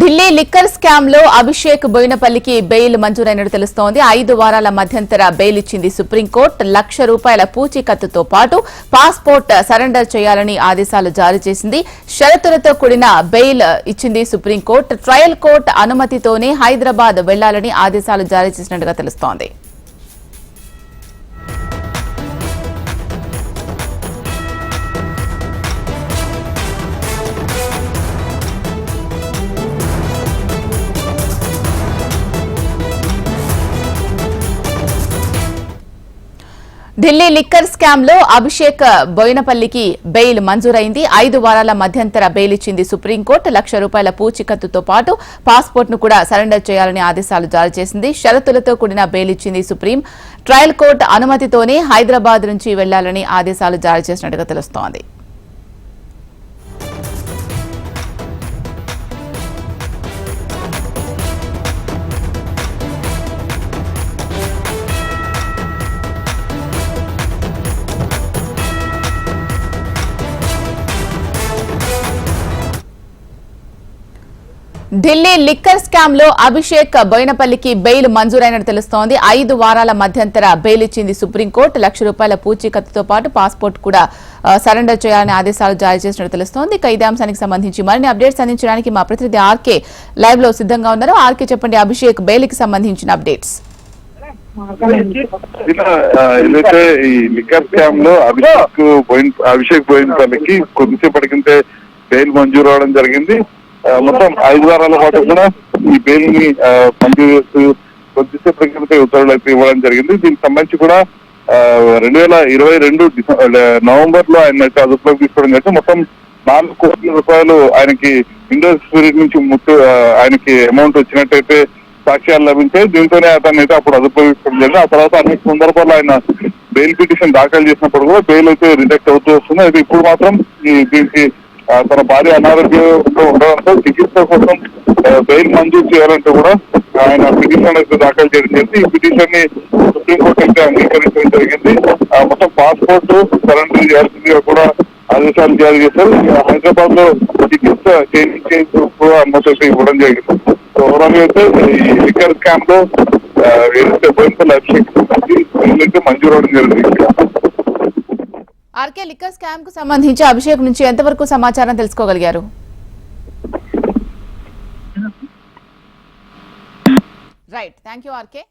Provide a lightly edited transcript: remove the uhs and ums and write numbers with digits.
Delhi liquor scam లో Abhishek బోయినపల్లికి bail మంజూరైనట్టు తెలుస్తోంది. 5 వారాల మధ్యంతర బెయిల్ ఇచ్చింది సుప్రీంకోర్టు. ₹1,00,000 పూచీకత్తుతో పాటు పాస్పోర్ట్ సరెండర్ చేయాలని ఆదేశాలు జారీ చేసింది. షరతులతో కూడిన బెయిల్ ఇచ్చింది సుప్రీంకోర్టు. ట్రయల్ కోర్టు అనుమతితోనే హైదరాబాద్ వెళ్లాలని ఆదేశాలు జారీ చేసినట్టుగా తెలుస్తోంది. ఢిల్లీ లిక్కర్ స్కామ్ లో అభిషేక్ బోయినపల్లికి బెయిల్ మంజూరైంది. 5 వారాల మధ్యంతర బెయిల్ ఇచ్చింది సుప్రీంకోర్టు. ₹1,00,000 పూచీకత్తుతో పాటు పాస్పోర్ట్ ను కూడా సరెండర్ చేయాలని ఆదేశాలు జారీ చేసింది. షరతులతో కూడిన బెయిల్ ఇచ్చింది సుప్రీం. ట్రయల్ కోర్టు అనుమతితోనే హైదరాబాద్ నుంచి వెళ్లాలని ఆదేశాలు జారీ చేసినట్టుగా తెలుస్తోంది. ఢిల్లీ లిక్కర్ స్కామ్ లో అభిషేక్ బోయినపల్లికి బెయిల్ మంజూరైనట్టు తెలుస్తోంది. 5 వారాల మధ్యంతర బెయిల్ ఇచ్చింది సుప్రీంకోర్టు. ₹1,00,000 పూచీకత్తుతో పాటు పాస్పోర్ట్ కూడా సరెండర్ చేయాలని ఆదేశాలు జారీ చేసినట్టు తెలుస్తోంది. ఇదే అంశానికి సంబంధించి మరిన్ని అప్డేట్స్ అందించడానికి మా ప్రతినిధి ఆర్కే లైవ్ లో సిద్ధంగా ఉన్నారు. ఆర్కే, చెప్పండి, అభిషేక్ బెయిల్ కి సంబంధించిన అప్డేట్స్. ఏదైతే ఈ లిక్కర్ స్కామ్ లో అభిషేక్ బోయినపల్లికి కొద్దిసేపటి కింద బెయిల్ మంజూరు అవడం జరిగింది. మొత్తం 5 వారాల పాటు కూడా ఈ బెయిల్ ని మంజూరు చేస్తూ కొద్దిసేపటి కింద ఉత్తర్వులు అయితే ఇవ్వడం జరిగింది. దీనికి సంబంధించి కూడా 2022 నవంబర్ లో ఆయన అయితే అదుపులోకి తీసుకోవడం జరిగింది. మొత్తం ₹4 కోట్ల ఆయనకి విండోస్ స్పిరిట్ నుంచి ఆయనకి అమౌంట్ వచ్చినట్టయితే సాక్ష్యాలు లభించాయి. దీంతోనే అతన్ని అయితే అప్పుడు అదుపులోకి తీసుకోవడం జరిగింది. ఆ తర్వాత అనేక సందర్భాల్లో ఆయన బెయిల్ పిటిషన్ దాఖలు చేసినప్పుడు కూడా బెయిల్ అయితే రిజెక్ట్ అవుతూ వస్తుంది. అయితే ఇప్పుడు మాత్రం దీనికి తన భార్య అనారోగ్యంతో ఉండడంతో చికిత్స కోసం బెయిల్ మంజూరు చేయాలంటూ కూడా ఆయన పిటిషన్ అయితే దాఖలు చేయడం జరిగింది. ఈ పిటిషన్ ని సుప్రీంకోర్టు అయితే అంగీకరించడం జరిగింది. మొత్తం పాస్పోర్ట్ సరెండర్ చేయాల్సిందిగా కూడా ఆదేశాలు జారీ చేశారు. హైదరాబాద్ లో చికిత్స చేయించేందుకు కూడా అనుమతి అయితే ఇవ్వడం జరిగింది. ఓవరాల్ అయితే ఈ లిక్కర్ స్కామ్ లో ఏదైతే బోయినపల్లి అభిషేక్ మంజూరు అవడం జరిగింది. ఆర్కే, లిక్కర్ స్కామ్ కు సంబంధించి అభిషేక్ నుంచి ఎంతవరకు సమాచారం తెలుసుకోగలిగారు? Right, thank you RK.